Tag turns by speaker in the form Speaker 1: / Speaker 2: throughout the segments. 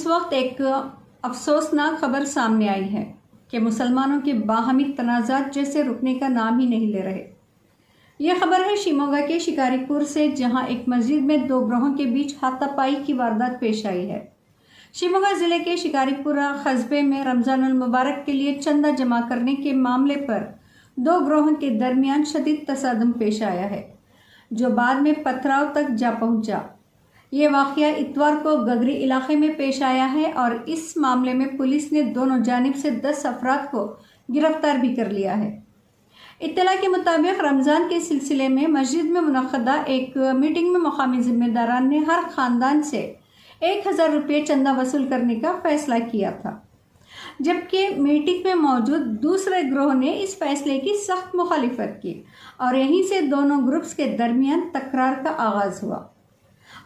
Speaker 1: वक्त एक अफसोसनाक खबर सामने आई है कि मुसलमानों के बाहमी तनाज़ात जैसे रुकने का नाम ही नहीं ले रहे। यह खबर है शिमोगा के शिकारीपुर से, जहां एक मस्जिद में दो ग्रोहों के बीच हाथापाई की वारदात पेश आई है। शिमोगा जिले के शिकारीपुरा कस्बे में रमजानुल मुबारक के लिए चंदा जमा करने के मामले पर दो ग्रोहों के दरमियान शदीद तसादम पेश आया है, जो बाद में पथराव तक जा पहुंचा। ये वाक़या इतवार को गगरी इलाके में पेश आया है और इस मामले में पुलिस ने दोनों जानिब से 10 अफराद को गिरफ्तार भी कर लिया है। इत्तला के मुताबिक रमज़ान के सिलसिले में मस्जिद में मुनक़दा एक मीटिंग में मुक़ामी ज़िम्मेदारान ने हर ख़ानदान से 1000 रुपये चंदा वसूल करने का फ़ैसला किया था, जबकि मीटिंग में मौजूद दूसरे ग्रोह ने इस फैसले की सख्त मुखालिफत की और यहीं से दोनों ग्रुप्स के दरमियान तकरार का आगाज़ हुआ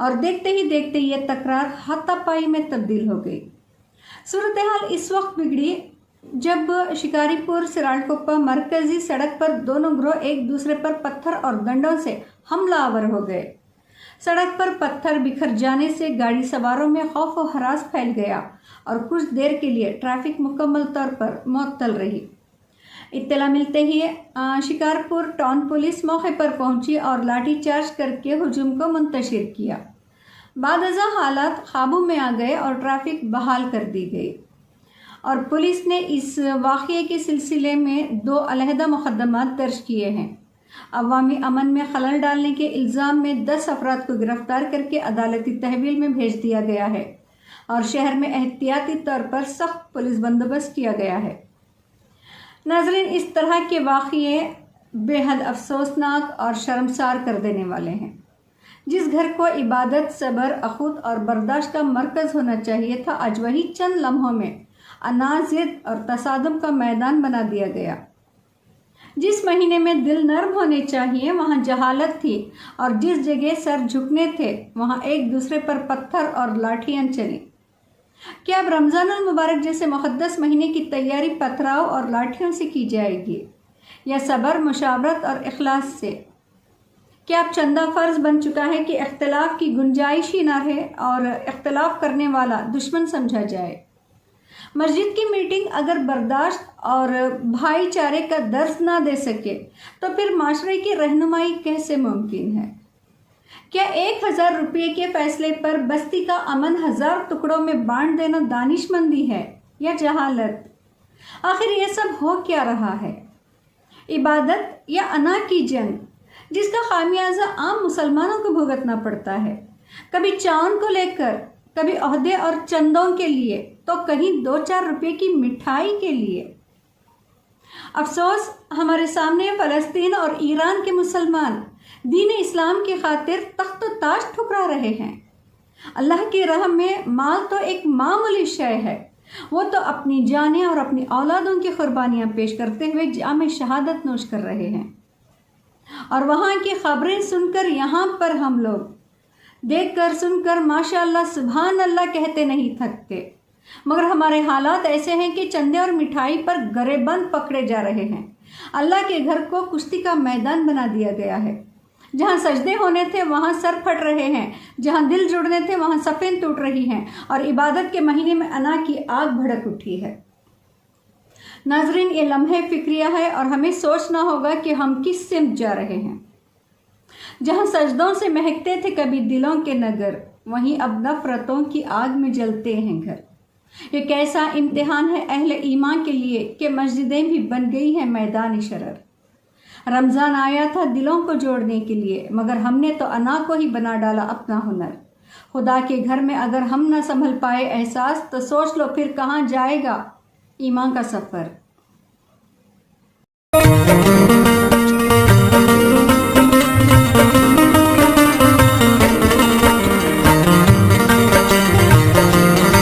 Speaker 1: और देखते ही देखते ये तकरार हाथापाई में तब्दील हो गई। सूरत हाल इस वक्त बिगड़ी जब शिकारीपुर सिरालकोप्पा मरकजी सड़क पर दोनों ग्रोह एक दूसरे पर पत्थर और डंडों से हमलावर हो गए। सड़क पर पत्थर बिखर जाने से गाड़ी सवारों में खौफ और हरास फैल गया और कुछ देर के लिए ट्रैफिक मुकम्मल तौर पर मुअत्तल रही। इत्तला मिलते ही शिकारपुर टाउन पुलिस मौके पर पहुंची और लाठीचार्ज करके हुजूम को मुंतशिर किया। बादअज़ा हालात काबू में आ गए और ट्रैफिक बहाल कर दी गई और पुलिस ने इस वाक़ये के सिलसिले में 2 अलहदा मुक़दमात दर्ज किए हैं। अवामी अमन में खलल डालने के इल्ज़ाम में 10 अफराद को गिरफ्तार करके अदालती तहवील में भेज दिया गया है और शहर में एहतियाती तौर पर सख्त पुलिस बंदोबस्त किया गया है। नाज़रीन, इस तरह के वाक़ये बेहद अफसोसनाक और शर्मसार कर देने वाले हैं। जिस घर को इबादत, सब्र, अख़ूत और बर्दाश्त का मरकज़ होना चाहिए था, आज वही चंद लम्हों में अनाज़िद और तसादम का मैदान बना दिया गया। जिस महीने में दिल नर्म होने चाहिए वहाँ जहालत थी और जिस जगह सर झुकने थे वहाँ एक दूसरे पर पत्थर और लाठियाँ चली। क्या अब रमज़ानुल मुबारक जैसे मुक़द्दस महीने की तैयारी पथराव और लाठियों से की जाएगी या सब्र, मुशावरत और इखलास से? क्या अब चंदा फ़र्ज़ बन चुका है कि इख्तिलाफ़ की गुंजाइश ही ना रहे और इख्तिलाफ़ करने वाला दुश्मन समझा जाए? मस्जिद की मीटिंग अगर बर्दाश्त और भाईचारे का दर्स ना दे सके तो फिर माशरे की रहनुमाई कैसे मुमकिन है? क्या 1000 रुपये के फैसले पर बस्ती का अमन 1000 टुकड़ों में बांट देना दानिशमंदी है या जहालत? आखिर ये सब हो क्या रहा है? इबादत या अना की जंग, जिसका खामियाजा आम मुसलमानों को भुगतना पड़ता है, कभी चाँद को लेकर, कभी ओहदे और चंदों के लिए, तो कहीं 2-4 रुपये की मिठाई के लिए। अफसोस, हमारे सामने फ़लस्तीन और ईरान के मुसलमान दीन इस्लाम की खातिर तख्त ताज ठुकरा रहे हैं। अल्लाह की राह में माल तो एक मामूली शय है, वो तो अपनी जानें और अपनी औलादों की कुर्बानियाँ पेश करते हुए जाम शहादत नोश कर रहे हैं। और वहाँ की खबरें सुनकर यहाँ पर हम लोग देखकर सुनकर माशाअल्लाह सुभान अल्लाह कहते नहीं थकते, मगर हमारे हालात ऐसे हैं कि चंदे और मिठाई पर गरेबंद पकड़े जा रहे हैं। अल्लाह के घर को कुश्ती का मैदान बना दिया गया है। जहाँ सजदे होने थे वहाँ सर फट रहे हैं, जहाँ दिल जुड़ने थे वहाँ सफ़ें टूट रही हैं और इबादत के महीने में अना की आग भड़क उठी है। नाजरीन, ये लम्हे फिक्रिया है और हमें सोचना होगा कि हम किस सिमत जा रहे हैं। जहाँ सजदों से महकते थे कभी दिलों के नगर, वहीं अब नफरतों की आग में जलते हैं घर। ये कैसा इम्तिहान है अहले ईमान के लिए कि मस्जिदें भी बन गई हैं मैदान शरर। रमज़ान आया था दिलों को जोड़ने के लिए, मगर हमने तो अना को ही बना डाला अपना हुनर। खुदा के घर में अगर हम न संभल पाए एहसास, तो सोच लो फिर कहाँ जाएगा ईमान का सफ़र।